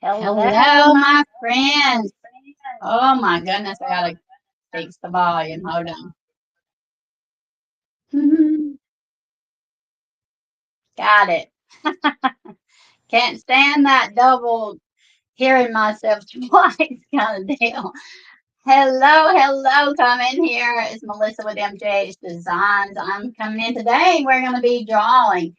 Hello, my friends. Oh my goodness, I gotta fix the volume. Hold on. Got it. Can't stand that double hearing myself twice kind of deal. Hello, come in here. It's Melissa with MJH Designs. I'm coming in today. We're going to be drawing.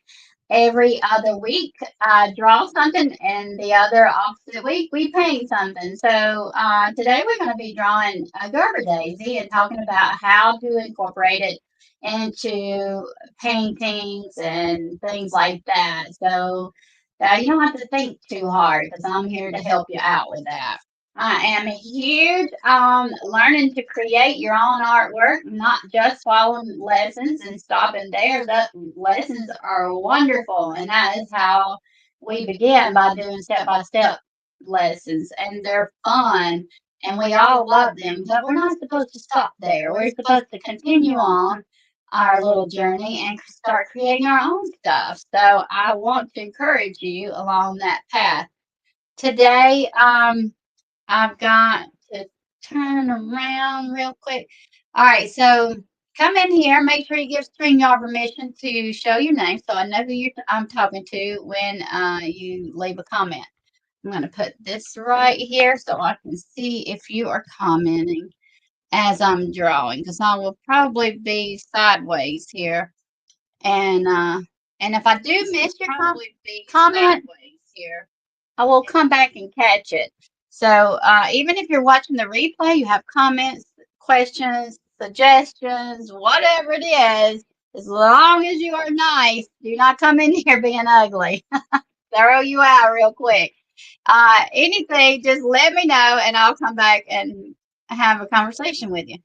Every other week, I draw something, and the other opposite week, we paint something. So today we're going to be drawing a Gerber daisy and talking about how to incorporate it into paintings and things like that. So you don't have to think too hard because I'm here to help you out with that. I am huge on learning to create your own artwork, not just following lessons and stopping there. The lessons are wonderful, and that is how we begin by doing step by step lessons, and they're fun, and we all love them. But we're not supposed to stop there. We're supposed to continue on our little journey and start creating our own stuff. So I want to encourage you along that path. Today, I've got to turn around real quick. All right, so come in here. Make sure you give StreamYard permission to show your name so I know who I'm talking to when you leave a comment. I'm going to put this right here so I can see if you are commenting as I'm drawing because I will probably be sideways here. And if I do miss your comment, I will come back and catch it. So even if you're watching the replay, you have comments, questions, suggestions, whatever it is, as long as you are nice, do not come in here being ugly. Throw you out real quick. Anything, just let me know and I'll come back and have a conversation with you.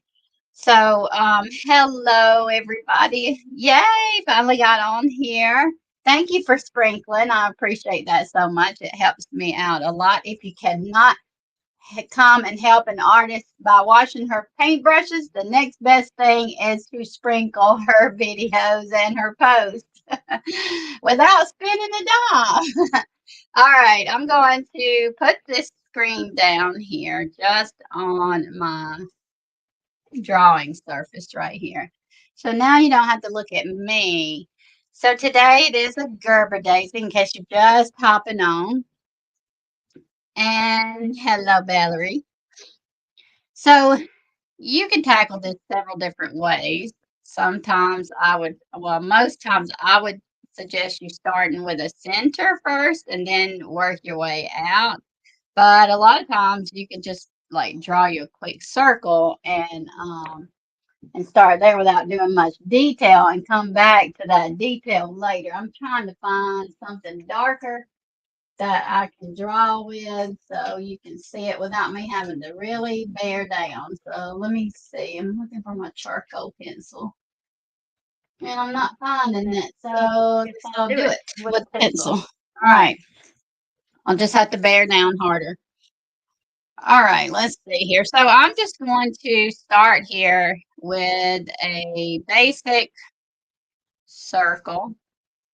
So, hello everybody. Yay, finally got on here. Thank you for sprinkling. I appreciate that so much. It helps me out a lot. If you cannot come and help an artist by washing her paintbrushes, the next best thing is to sprinkle her videos and her posts without spending a dime. All right, I'm going to put this screen down here just on my drawing surface right here. So now you don't have to look at me. So today it is a Gerber daisy in case you're just hopping on. And hello, Valerie. So you can tackle this several different ways. Sometimes most times I would suggest you starting with a center first and then work your way out. But a lot of times you can just like draw you a quick circle and start there without doing much detail and come back to that detail later. I'm trying to find something darker that I can draw with so you can see it without me having to really bear down. So let me see. I'm looking for my charcoal pencil. And I'm not finding it. So I guess I'll do it with pencil. All right. I'll just have to bear down harder. All right, let's see here. So I'm just going to start here with a basic circle.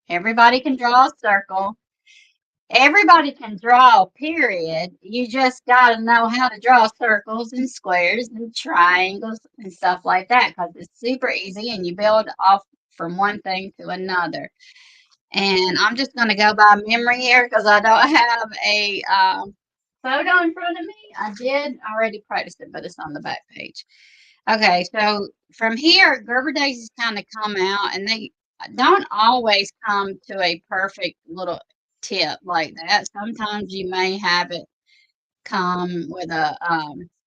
Everybody can draw a circle. Everybody can draw, period. You just got to know how to draw circles and squares and triangles and stuff like that because it's super easy and you build off from one thing to another. And I'm just going to go by memory here because I don't have a photo in front of me. I did already practice it, but it's on the back page. Okay, so from here, Gerber daisies kind of come out, and they don't always come to a perfect little tip like that. Sometimes you may have it come with a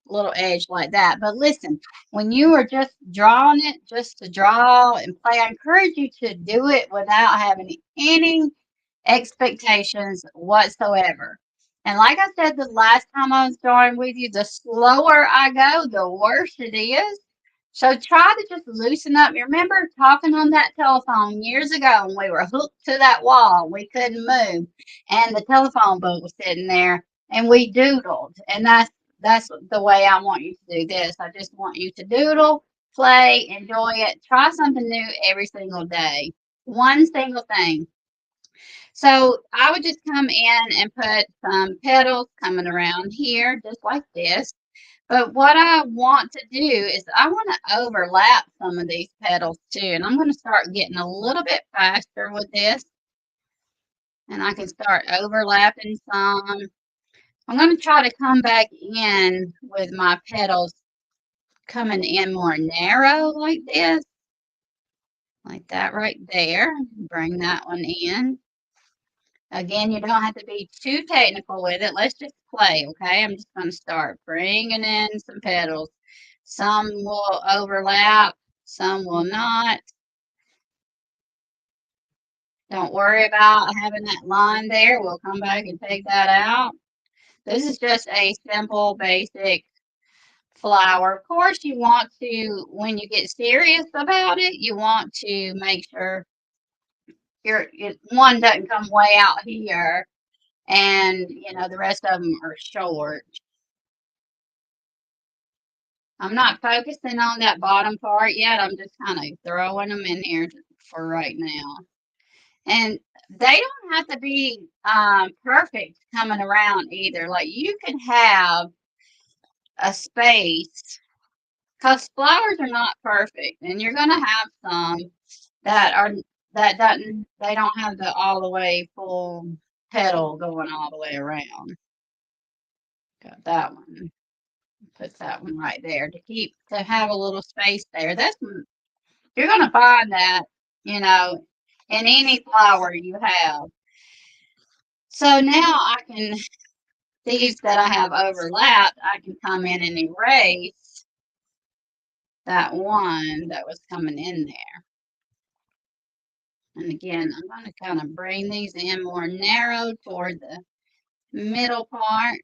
little edge like that. But listen, when you are just drawing it, just to draw and play, I encourage you to do it without having any expectations whatsoever. And like I said the last time I was drawing with you, the slower I go, the worse it is. So try to just loosen up. You remember talking on that telephone years ago when we were hooked to that wall, we couldn't move, and the telephone book was sitting there, and we doodled. And that's the way I want you to do this. I just want you to doodle, play, enjoy it. Try something new every single day. One single thing. So I would just come in and put some petals coming around here, just like this. But what I want to do is I want to overlap some of these petals too. And I'm going to start getting a little bit faster with this. And I can start overlapping some. I'm going to try to come back in with my petals coming in more narrow like this. Like that right there. Bring that one in. Again, you don't have to be too technical with it. Let's just play, okay? I'm just going to start bringing in some petals. Some will overlap, some will not. Don't worry about having that line there. We'll come back and take that out. This is just a simple, basic flower. Of course, you want to, when you get serious about it, you want to make sure one doesn't come way out here and, the rest of them are short. I'm not focusing on that bottom part yet. I'm just kind of throwing them in here for right now. And they don't have to be perfect coming around either. Like you can have a space because flowers are not perfect, and you're gonna have some that are they don't have the all the way full petal going all the way around. Got that one. Put that one right there to have a little space there. You're gonna find that, you know, in any flower you have. So now these that I have overlapped, I can come in and erase that one that was coming in there. And again, I'm going to kind of bring these in more narrow toward the middle part.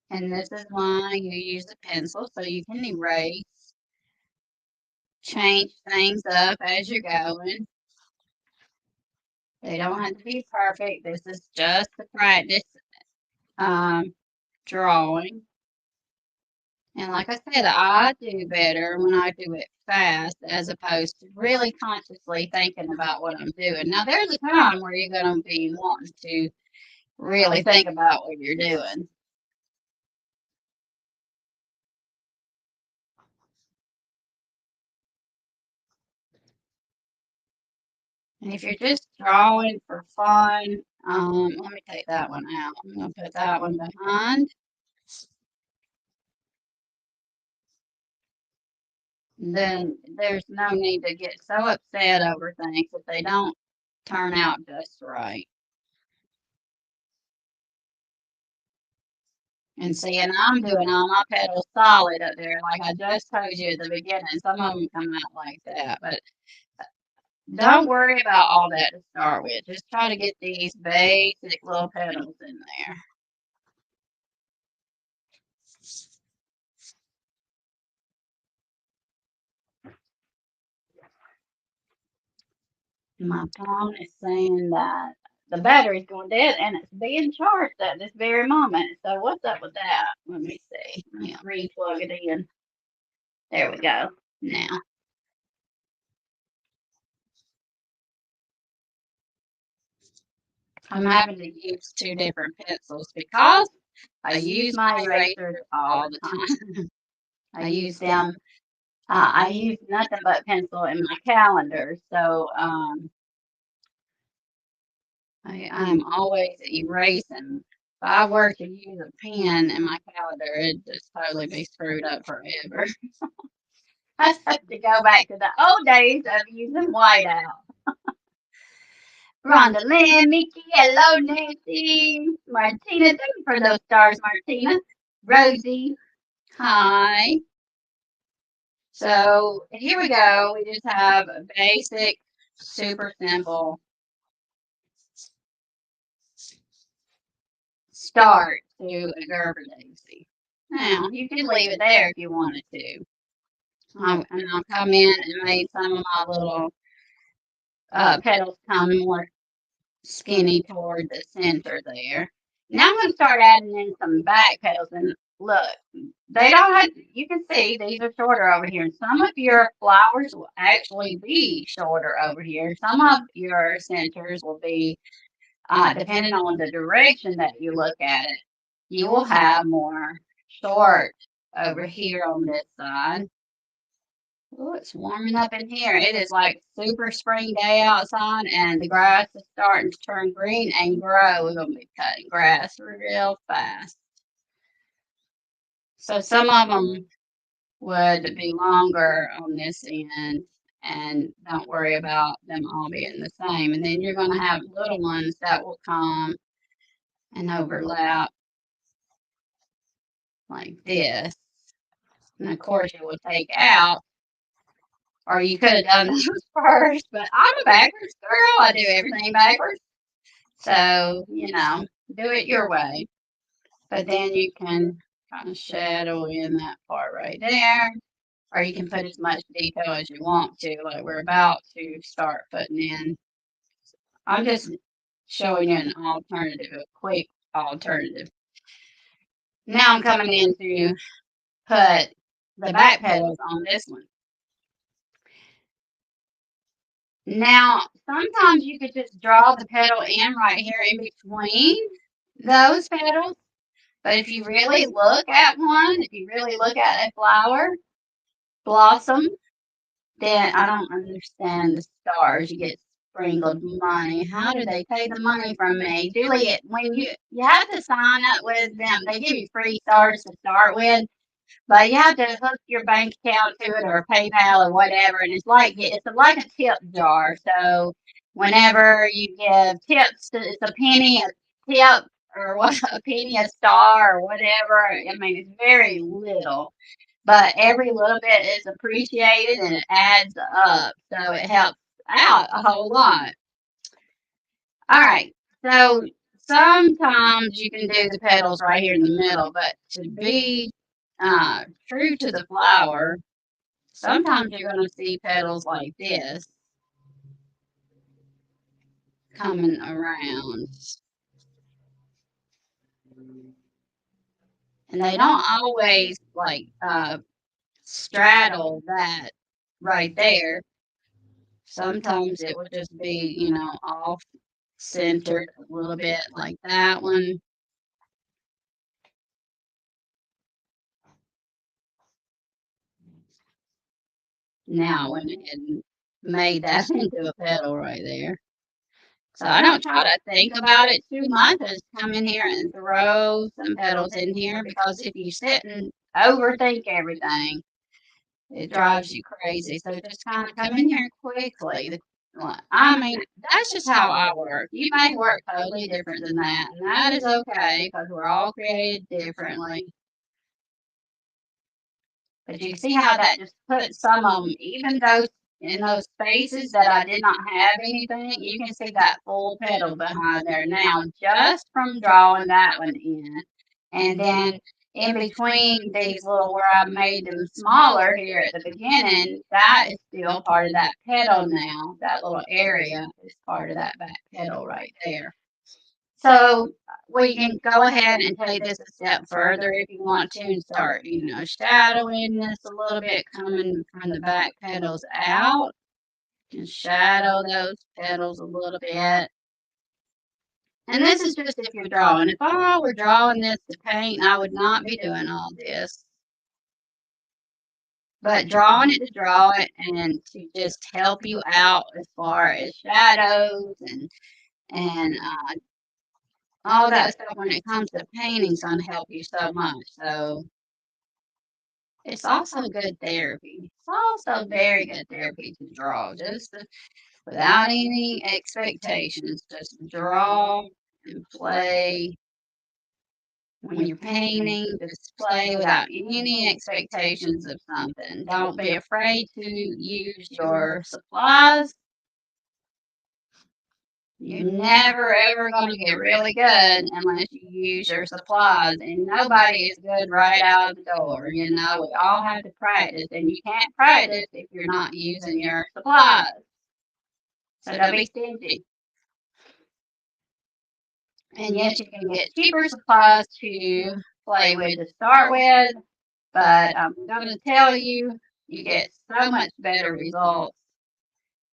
And this is why you use a pencil so you can erase, change things up as you're going. They don't have to be perfect. This is just the practice drawing. And like I said, I do better when I do it fast as opposed to really consciously thinking about what I'm doing. Now, there's a time where you're going to be wanting to really think about what you're doing. And if you're just drawing for fun, let me take that one out. I'm going to put that one behind. Then there's no need to get so upset over things if they don't turn out just right. And see, and I'm doing all my petals solid up there, like I just told you at the beginning. Some of them come out like that, but don't worry about all that to start with. Just try to get these basic little petals in there. My phone is saying that the battery's going dead and it's being charged at this very moment. So what's up with that? Let me see. Let me re-plug it in. There we go. Now. I'm having to use two different pencils because I use my erasers all the time. I use them. I use nothing but pencil in my calendar, so I'm always erasing. If I were to use a pen in my calendar, it'd just totally be screwed up forever. I have to go back to the old days of using whiteout. Rhonda Lynn, Mickey, hello, Nancy, Martina, thank you for those stars, Martina. Rosie, hi. So here we go. We just have a basic, super simple start to a Gerber daisy. Now, you can leave it there if you wanted to. And I'll come in and make some of my little petals come more skinny toward the center there. Now I'm going to start adding in some back petals. And look, they don't have, you can see these are shorter over here. And some of your flowers will actually be shorter over here. Some of your centers will be, depending on the direction that you look at it, you will have more short over here on this side. Oh, it's warming up in here. It is like super spring day outside, and the grass is starting to turn green and grow. We're going to be cutting grass real fast. So some of them would be longer on this end, and don't worry about them all being the same. And then you're going to have little ones that will come and overlap like this. And of course, you will take out, or you could have done those first, but I'm a backwards girl. I do everything backwards. So, do it your way. But then you can kind of shadow in that part right there, or you can put as much detail as you want to, like we're about to start putting in. I'm just showing you an alternative, a quick alternative. Now I'm coming in to put the back petals on this one. Now, sometimes you could just draw the petal in right here in between those petals. But if you really look at one, if you really look at a flower blossom, then I don't understand the stars. You get sprinkled money. How do they take the money from me? Juliet, when you have to sign up with them, they give you free stars to start with, but you have to hook your bank account to it or PayPal or whatever, and it's like a tip jar. So whenever you give tips, it's a penny a tip or what a penny a star or whatever. I mean, it's very little, but every little bit is appreciated and it adds up. So it helps out a whole lot. All right. So sometimes you can do the petals right here in the middle, but to be true to the flower, sometimes you're going to see petals like this coming around. And they don't always like straddle that right there. Sometimes it would just be, off centered a little bit like that one. Now I went ahead and made that into a petal right there. So I don't try to think about it too much. I just come in here and throw some petals in here because if you sit and overthink everything, it drives you crazy. So just kind of come in here quickly. I mean, that's just how I work. You may work totally different than that, and that is okay because we're all created differently. But you see how that just put some of them, even those in those spaces that I did not have anything, you can see that full petal behind there now just from drawing that one in. And then in between these little where I made them smaller here at the beginning, that is still part of that petal now. That little area is part of that back petal right there. So we can go ahead and take this a step further if you want to and start, shadowing this a little bit coming from the back petals out. And shadow those petals a little bit. And this is just if you're drawing. If I were drawing this to paint, I would not be doing all this. But drawing it to draw it and to just help you out as far as shadows and all that stuff when it comes to painting is going to help you so much. So it's also good therapy. It's also very good therapy to draw, without any expectations. Just draw and play. When you're painting, just play without any expectations of something. Don't be afraid to use your supplies. You're never ever going to get really good unless you use your supplies. And nobody is good right out of the door. We all have to practice. And you can't practice if you're not using your supplies. So don't be stingy. And yes, you can get cheaper supplies too. play with to start with, but I'm going to tell you, you get so much better results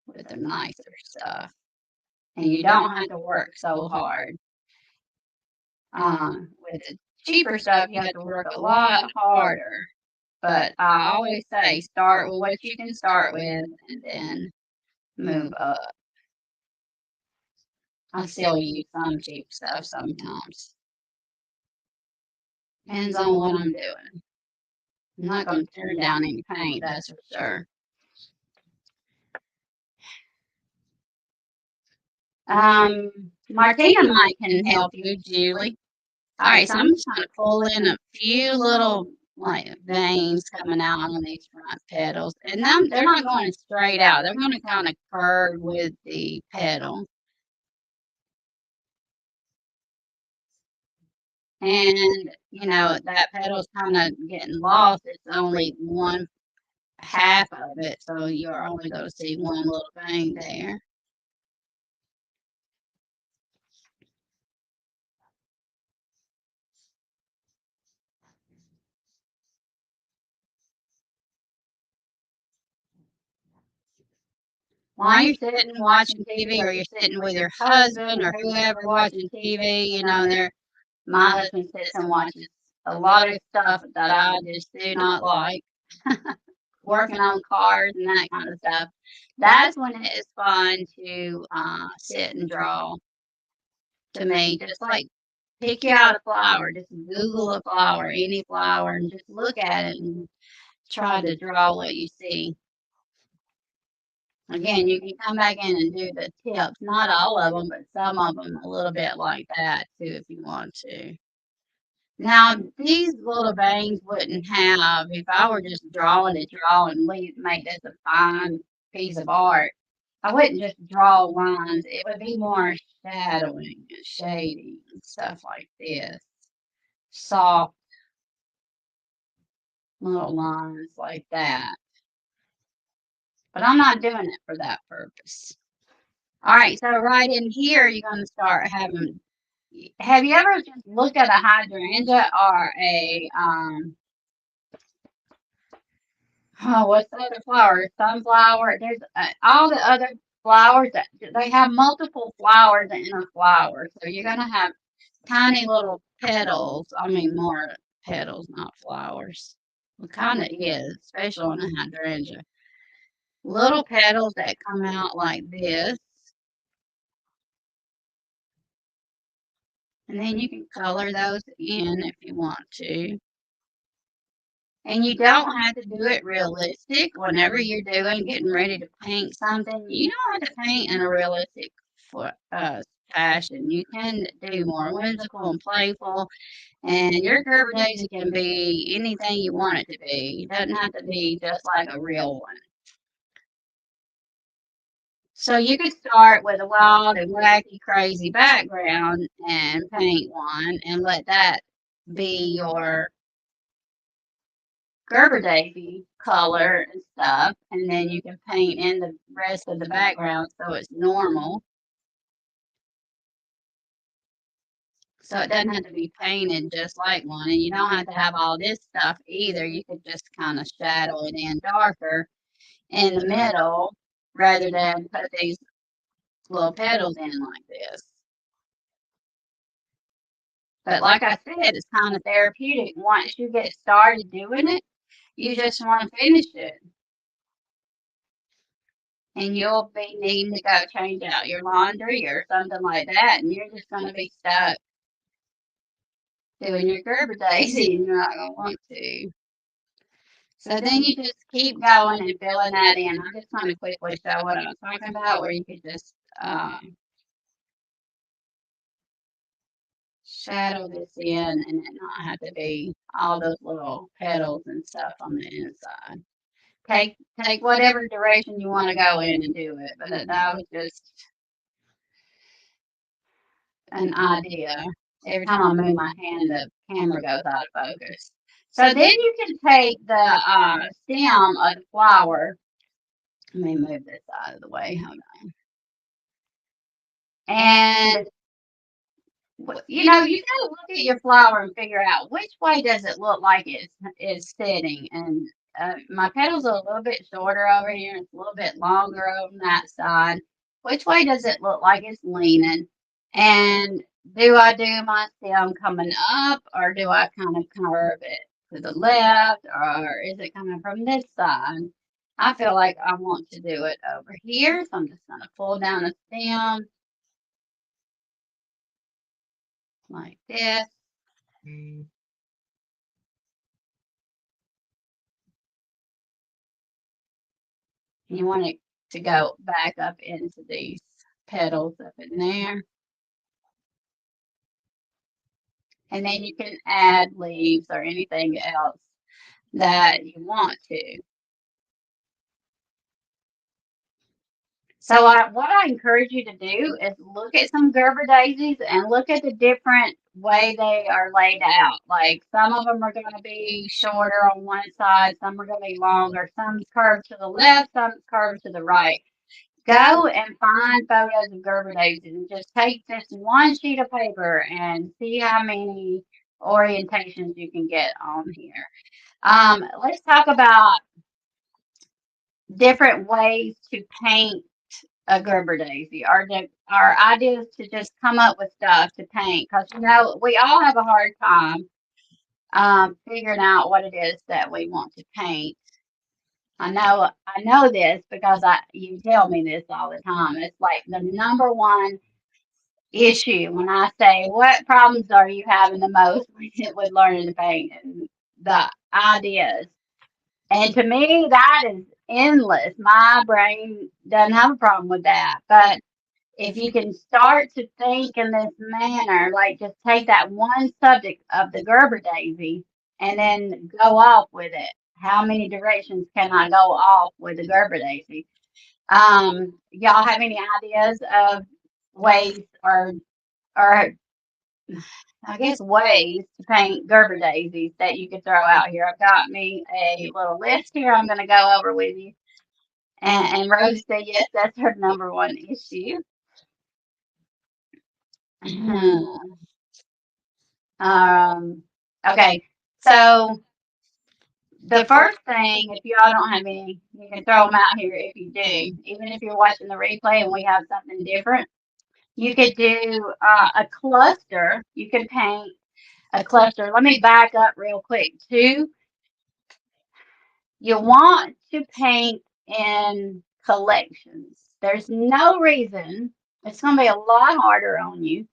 with the nicer stuff. And you don't have to work so hard. With the cheaper stuff, you have to work a lot harder. But I always say start with what you can start with and then move up. I still use some cheap stuff sometimes. Depends on what I'm doing. I'm not going to turn down any paint, that's for sure. Martina might can help you, Julie. All right, so I'm just going to pull in a few little like veins coming out on these front petals, and they're not going straight out. They're going to kind of curve with the petal, and that petal's kind of getting lost. It's only one half of it, so you're only going to see one little vein there. While you're sitting watching TV, or you're sitting with your husband or whoever watching TV, my husband sits and watches a lot of stuff that I just do not like, working on cars and that kind of stuff. That's when it is fun to sit and draw. To me, just like pick out a flower, just Google a flower, any flower, and just look at it and try to draw what you see. Again, you can come back in and do the tips, not all of them, but some of them a little bit like that too, if you want to. Now, these little veins wouldn't have, if I were just drawing to draw and make this a fine piece of art, I wouldn't just draw lines. It would be more shadowing and shading and stuff like this. Soft little lines like that. But I'm not doing it for that purpose. All right, so right in here, you're going to start having. Have you ever just looked at a hydrangea or what's the other flower? Sunflower. There's all the other flowers that they have multiple flowers in a flower. So you're going to have tiny little petals. I mean, more petals, not flowers. It kind of is, especially on a hydrangea. Little petals that come out like this. And then you can color those in if you want to. And you don't have to do it realistic whenever you're getting ready to paint something. You don't have to paint in a realistic fashion. You can do more whimsical and playful. And your Gerber daisy can be anything you want it to be. It doesn't have to be just like a real one. So you could start with a wild and wacky, crazy background and paint one and let that be your Gerber daisy color and stuff, and then you can paint in the rest of the background so it's normal. So it doesn't have to be painted just like one, and you don't have to have all this stuff either. You could just kind of shadow it in darker in the middle rather than put these little petals in like this. But like I said, it's kind of therapeutic. Once you get started doing it, you just want to finish it. And you'll be needing to go change out your laundry or something like that, and you're just going to be stuck doing your Gerber daisy, and you're not going to want to. So then you just keep going and filling that in. I'm just going to quickly show what I'm talking about, where you could just shadow this in and it not have to be all those little petals and stuff on the inside. Take whatever direction you want to go in and do it, but that was just an idea. Every time I move my hand, the camera goes out of focus. So then you can take the stem of the flower. Let me move this out of the way. Hold on. And You gotta look at your flower and figure out which way does it look like it's sitting. And my petals are a little bit shorter over here. It's a little bit longer on that side. Which way does it look like it's leaning? And do I do my stem coming up, or do I kind of curve it to the left, or is it coming from this side? I feel like I want to do it over here, so I'm just going to pull down a stem like this. You want it to go back up into these petals up in there. And then you can add leaves or anything else that you want to. So what I encourage you to do is look at some Gerber daisies and look at the different way they are laid out. Like some of them are going to be shorter on one side, some are going to be longer, some's curved to the left, some's curved to the right. Go and find photos of Gerber daisies and just take just one sheet of paper and see how many orientations you can get on here. Let's talk about different ways to paint a Gerber daisy, or our ideas to just come up with stuff to paint, because we all have a hard time figuring out what it is that we want to paint. I know this because you tell me this all the time. It's like the number one issue when I say, what problems are you having the most with learning to paint? And the ideas. And to me, that is endless. My brain doesn't have a problem with that. But if you can start to think in this manner, like just take that one subject of the Gerber daisy and then go off with it. How many directions can I go off with the Gerber daisy? Y'all have any ideas of ways or I guess ways to paint Gerber daisies that you could throw out here? I've got me a little list here I'm going to go over with you. And Rose said, yes, that's her number one issue. Okay, so the first thing, if y'all don't have any, you can throw them out here if you do. Even if you're watching the replay and we have something different, you could do a cluster. You could paint a cluster. Let me back up real quick too. You want to paint in collections. There's no reason. It's going to be a lot harder on you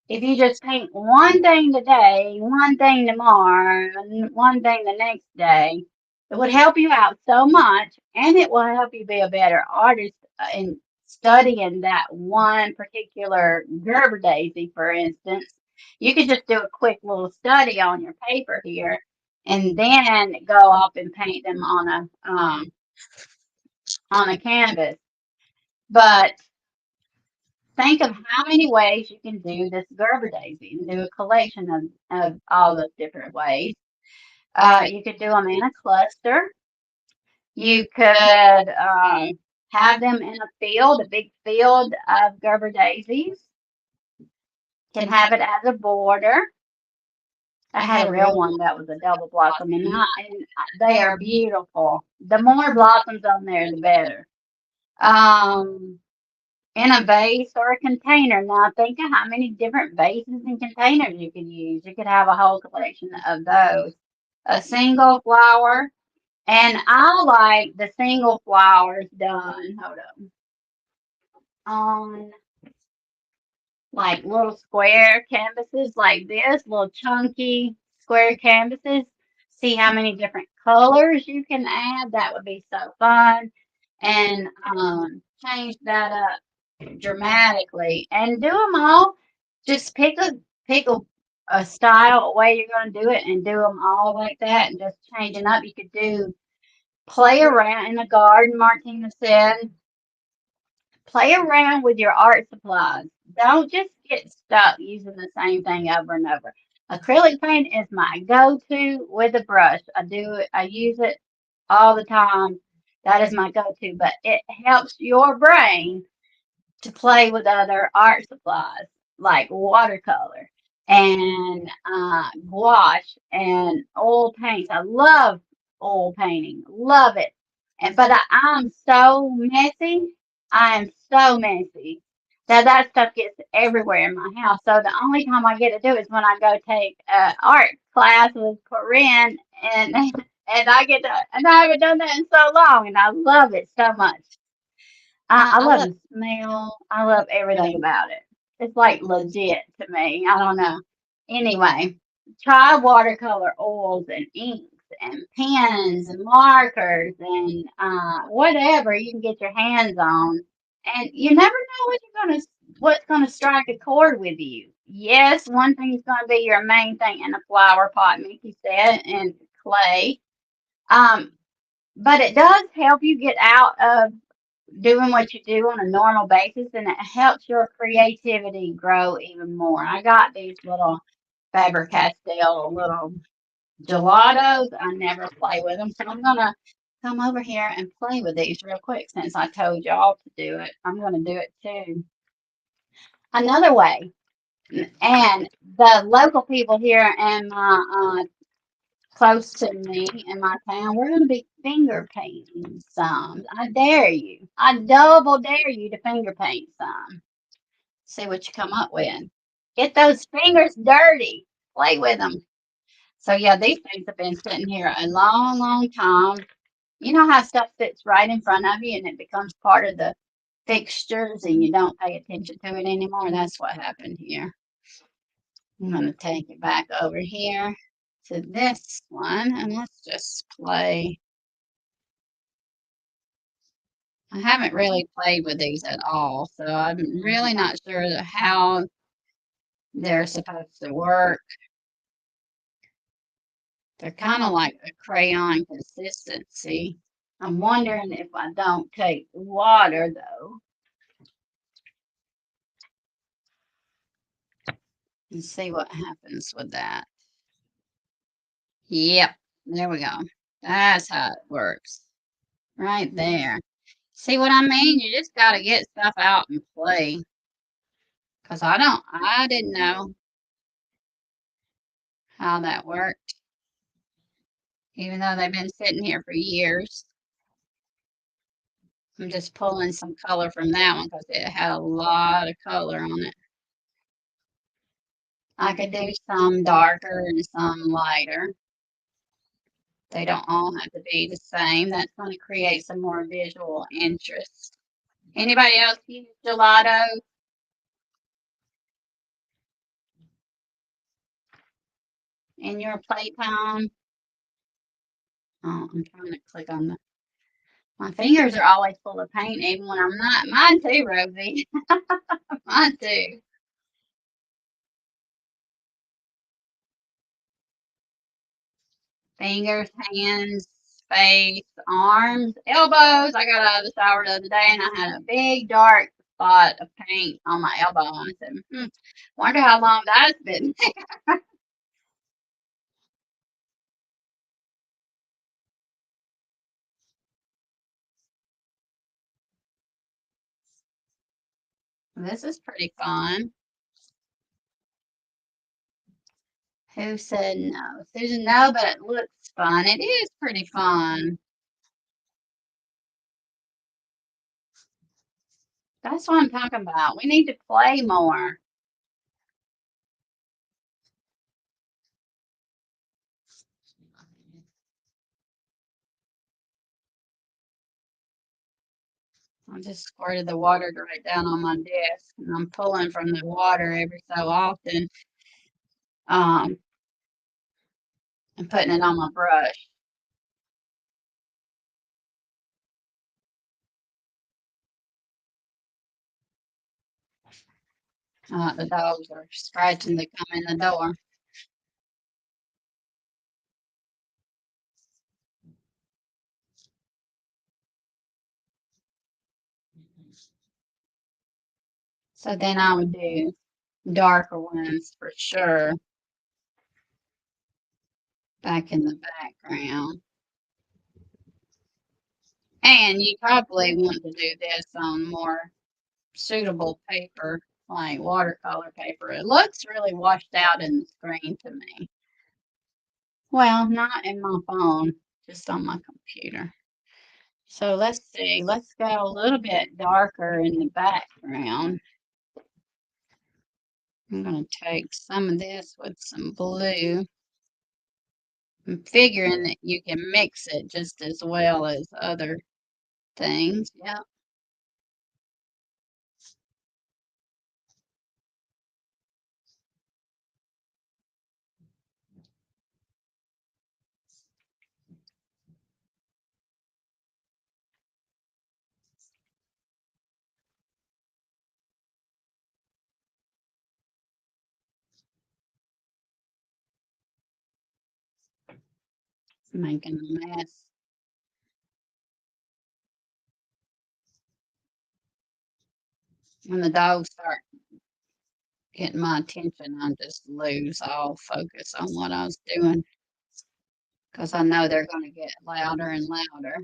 if you just paint one thing today, one thing tomorrow, and one thing the next day. It would help you out so much, and it will help you be a better artist in studying that one particular Gerber daisy, for instance. You could just do a quick little study on your paper here, and then go off and paint them on a canvas. But think of how many ways you can do this Gerber daisy and do a collection of all those different ways. You could do them in a cluster. You could have them in a field, a big field of Gerber daisies. Can have it as a border. I had a real one that was a double blossom, and they are beautiful. The more blossoms on there, the better. In a vase or a container. Now think of how many different vases and containers you could use. You could have a whole collection of those. A single flower, and I like the single flowers done. Hold on like little square canvases like this, little chunky square canvases. See how many different colors you can add. That would be so fun. And change that up dramatically and do them all. Just pick a style, a way you're going to do it, and do them all like that, and just changing up. You could do play around in the garden. Martina said, play around with your art supplies. Don't just get stuck using the same thing over and over. Acrylic paint is my go-to with a brush. I use it all the time. That is my go-to, but it helps your brain to play with other art supplies like watercolor. and gouache and oil paints. I love oil painting, love it. I'm so messy. I am so messy that stuff gets everywhere in my house. So the only time I get to do it is when I go take art class with Corinne, and and I haven't done that in so long, and I love it so much. I love the smell. I love everything about it. It's like legit to me. I don't know. Anyway, try watercolor oils and inks and pens and markers and whatever you can get your hands on. And you never know what's gonna strike a chord with you. Yes, one thing's gonna be your main thing in a flower pot, Mickey said, and clay. Um, but it does help you get out of doing what you do on a normal basis, and it helps your creativity grow even more. I got these little Faber Castell little gelatos. I never play with them, so I'm gonna come over here and play with these real quick since I told y'all to do it. I'm gonna do it too. Another way, and the local people here in my close to me in my town, we're going to be finger painting some. I dare you. I double dare you to finger paint some. See what you come up with. Get those fingers dirty. Play with them. So yeah, these things have been sitting here a long, long time. You know how stuff sits right in front of you and it becomes part of the fixtures and you don't pay attention to it anymore? That's what happened here. I'm going to take it back over here to this one and let's just play. I haven't really played with these at all, so I'm really not sure how they're supposed to work. They're kind of like a crayon consistency. I'm wondering if I don't take water though and see what happens with that. Yep, there we go. That's how it works. Right there. See what I mean? You just got to get stuff out and play. Because I didn't know how that worked, even though they've been sitting here for years. I'm just pulling some color from that one because it had a lot of color on it. I could do some darker and some lighter. They don't all have to be the same. That's going to create some more visual interest. Anybody else use gelato in your playtime? Oh, I'm trying to click on the. My fingers are always full of paint, even when I'm not. Mine too, Rosie. Mine too. Fingers, hands, face, arms, elbows. I got out of the shower the other day and I had a big dark spot of paint on my elbow. I said, wonder how long that's been. This is pretty fun. Who said no? Susan, no, but it looks fun. It is pretty fun. That's what I'm talking about. We need to play more. I just squirted the water right down on my desk, and I'm pulling from the water every so often, um, and putting it on my brush. The dogs are scratching to come in the door. So then I would do darker ones for sure back in the background. And you probably want to do this on more suitable paper. like watercolor paper. It looks really washed out in the screen to me. Well, not in my phone, just on my computer. So let's see. Let's go a little bit darker in the background. I'm going to take some of this with some blue. I'm figuring that you can mix it just as well as other things. Yep. Making a mess. When the dogs start getting my attention, I just lose all focus on what I was doing because I know they're going to get louder and louder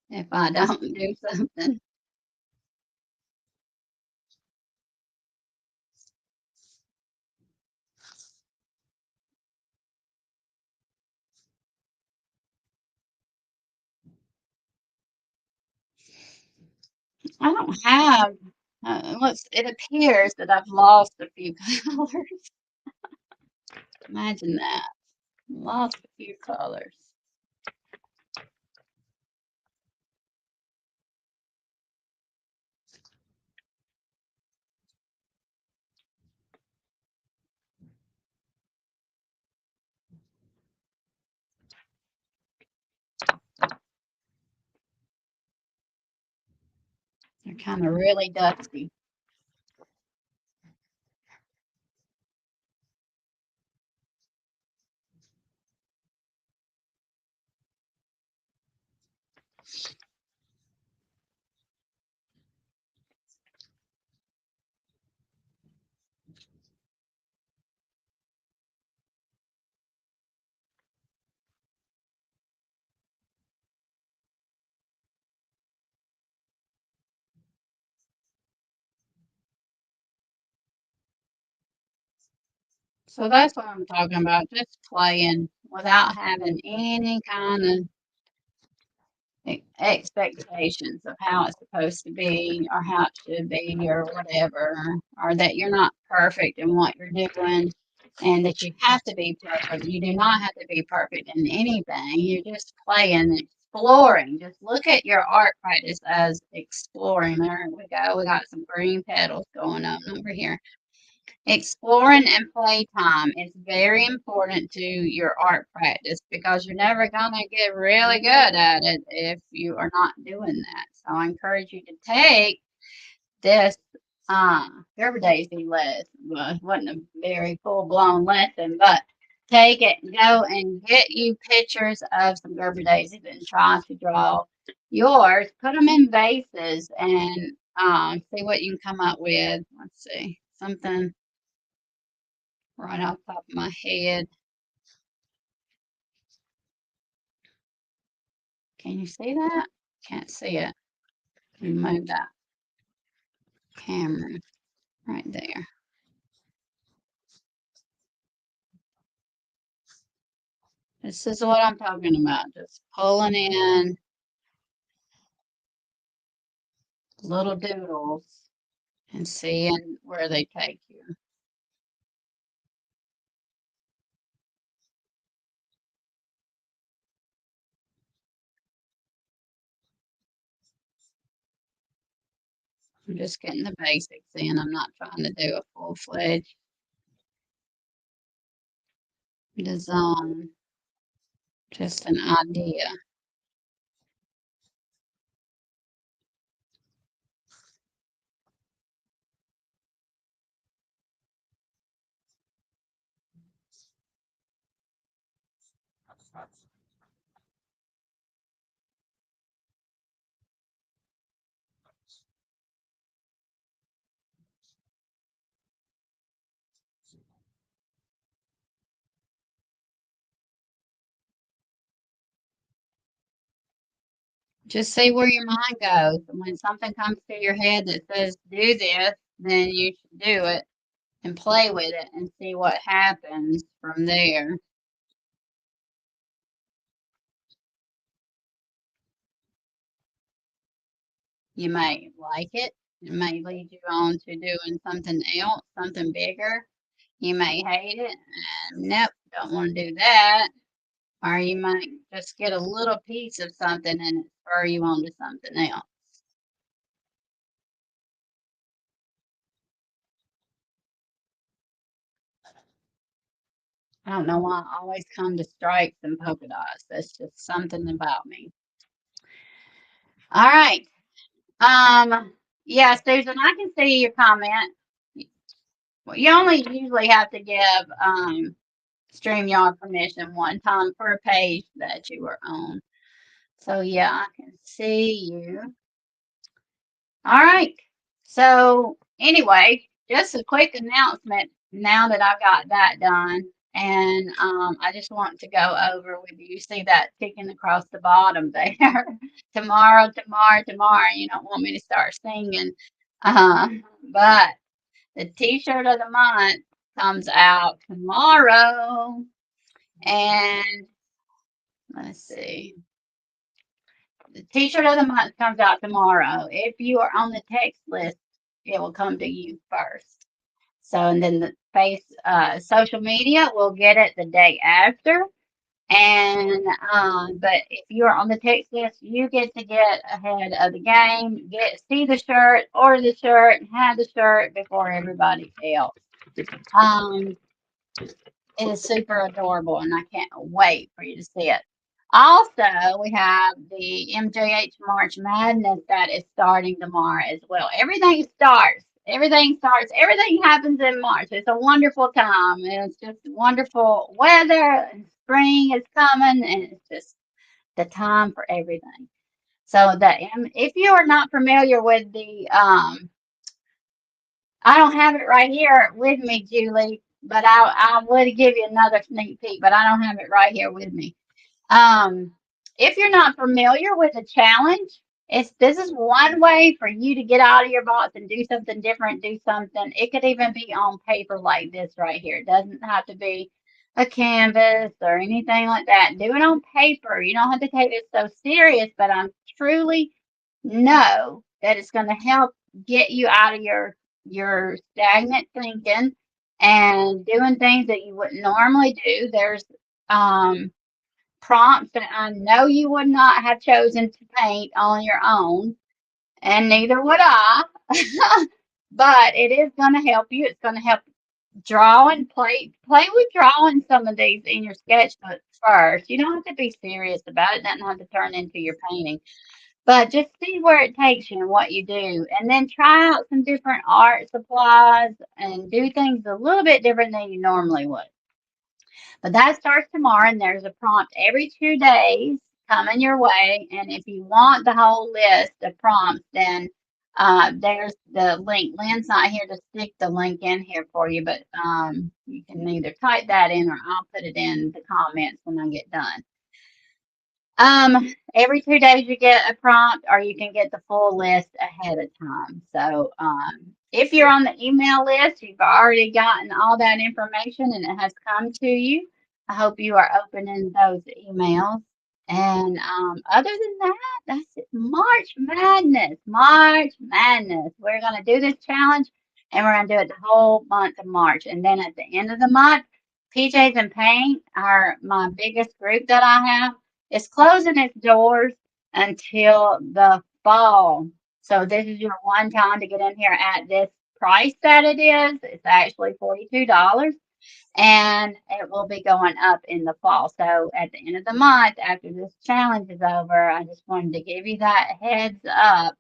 if I don't do something. I don't have, it appears that I've lost a few colors. Imagine that. Lost a few colors. They're kind of really dusty. So that's what I'm talking about. Just playing without having any kind of expectations of how it's supposed to be or how it should be or whatever, or that you're not perfect in what you're doing and that you have to be perfect. You do not have to be perfect in anything. You're just playing, exploring. Just look at your art practice as exploring. There we go. We got some green petals going on over here. Exploring and playtime is very important to your art practice because you're never going to get really good at it if you are not doing that. So I encourage you to take this Gerber Daisy lesson. Well, it wasn't a very full blown lesson, but take it and go and get you pictures of some Gerber Daisies and try to draw yours. Put them in vases and see what you can come up with. Let's see, something right off the top of my head. Can you see that? Can't see it. Can you move that camera right there? This is what I'm talking about. Just pulling in little doodles and seeing where they take you. I'm just getting the basics in. I'm not trying to do a full-fledged design, just an idea. Just see where your mind goes. And when something comes to your head that says, do this, then you should do it and play with it and see what happens from there. You might like it. It may lead you on to doing something else, something bigger. You may hate it and nope, don't want to do that. Or you might just get a little piece of something and spur you on to something else. I don't know why I always come to stripes and polka dots. That's just something about me. All right. Yeah, Susan, I can see your comment. Well, you only usually have to give StreamYard permission one time per page that you were on. So yeah, I can see you. All right. So anyway, just a quick announcement now that I've got that done. And I just want to go over with you. See that ticking across the bottom there. Tomorrow, tomorrow, tomorrow. You don't want me to start singing. Uh, but the t-shirt of the month comes out tomorrow. And let's see. The t-shirt of the month comes out tomorrow. If you are on the text list, it will come to you first. So, and then the social media will get it the day after. And but if you are on the text list, you get to get ahead of the game, see the shirt, order the shirt, and have the shirt before everybody else. Um, it is super adorable, and I can't wait for you to see it. Also, we have the MJH March Madness that is starting tomorrow as well. Everything starts. Everything starts. Everything happens in March. It's a wonderful time. And it's just wonderful weather, and spring is coming, and it's just the time for everything. So if you are not familiar with the I don't have it right here with me, Julie, but I would give you another sneak peek, but I don't have it right here with me. Um, if you're not familiar with a challenge, this is one way for you to get out of your box and do something different, do something. It could even be on paper like this right here. It doesn't have to be a canvas or anything like that. Do it on paper. You don't have to take it so serious, but I truly know that it's going to help get you out of your stagnant thinking and doing things that you wouldn't normally do. There's prompts that I know you would not have chosen to paint on your own, and neither would I. But it is going to help you. It's going to help draw and play with drawing some of these in your sketchbook first. You don't have to be serious about it. It doesn't have to turn into your painting. But just see where it takes you and what you do. And then try out some different art supplies and do things a little bit different than you normally would. But that starts tomorrow, and there's a prompt every 2 days coming your way. And if you want the whole list of prompts, then there's the link. Lynn's not here to stick the link in here for you, but you can either type that in or I'll put it in the comments when I get done. Every 2 days you get a prompt, or you can get the full list ahead of time. So, if you're on the email list, you've already gotten all that information and it has come to you. I hope you are opening those emails. And other than that, that's it. March Madness. March Madness. We're going to do this challenge and we're going to do it the whole month of March. And then at the end of the month, PJs and Paint are my biggest group that I have. It's closing its doors until the fall. So this is your one time to get in here at this price that it is. It's actually $42 and it will be going up in the fall. So at the end of the month, after this challenge is over, I just wanted to give you that heads up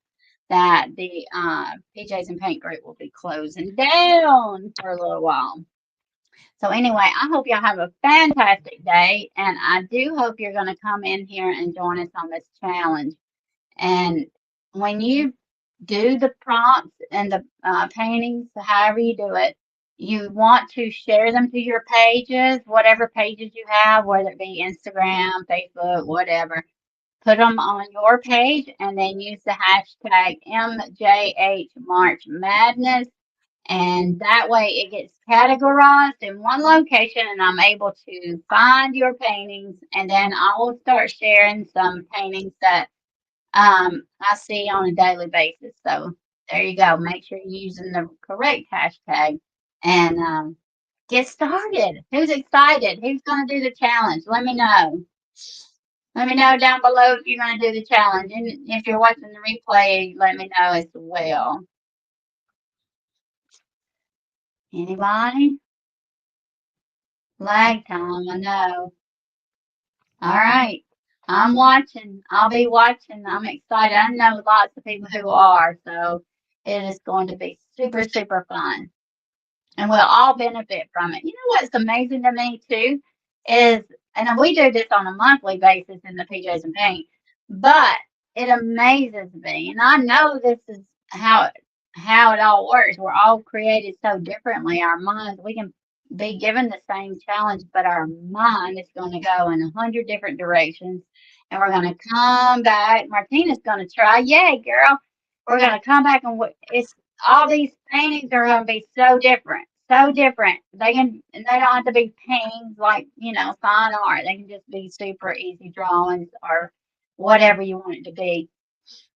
that the PJs and Paint group will be closing down for a little while. So anyway, I hope y'all have a fantastic day, and I do hope you're going to come in here and join us on this challenge. And when you do the prompts and the paintings, however you do it, you want to share them to your pages, whatever pages you have, whether it be Instagram, Facebook, whatever. Put them on your page and then use the hashtag MJH March Madness And that way it gets categorized in one location and I'm able to find your paintings and then I will start sharing some paintings that I see on a daily basis. So there you go. Make sure you're using the correct hashtag and get started. Who's excited? Who's going to do the challenge? Let me know. Let me know down below if you're going to do the challenge. And if you're watching the replay, let me know as well. Anybody? Lag time, I know. All right. I'm watching. I'll be watching. I'm excited. I know lots of people who are, so it is going to be super, super fun. And we'll all benefit from it. You know what's amazing to me too is, and we do this on a monthly basis in the PJs and Paint, but it amazes me, and I know this is how it all works. We're all created so differently. Our minds, we can be given the same challenge, but our mind is going to go in 100 different directions, and we're going to come back. Martina's going to try. Yay, girl! We're going to come back and it's all these paintings are going to be so different, so different. They don't have to be paintings like fine art. They can just be super easy drawings or whatever you want it to be,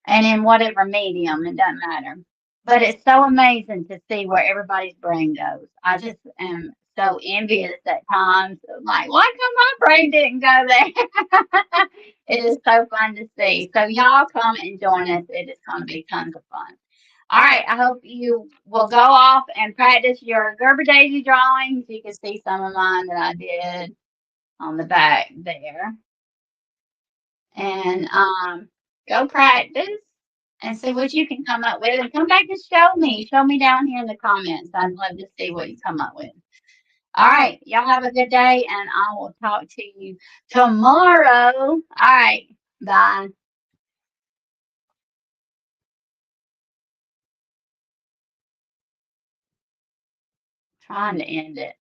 and in whatever medium. It doesn't matter. But it's so amazing to see where everybody's brain goes. I just am so envious at times. Like, why come my brain didn't go there? It is so fun to see. So y'all come and join us. It is going to be tons of fun. All right, I hope you will go off and practice your Gerber Daisy drawings. You can see some of mine that I did on the back there. And go practice and see what you can come up with. And come back and show me. Show me down here in the comments. I'd love to see what you come up with. All right, y'all have a good day, and I will talk to you tomorrow. All right, bye. Trying to end it.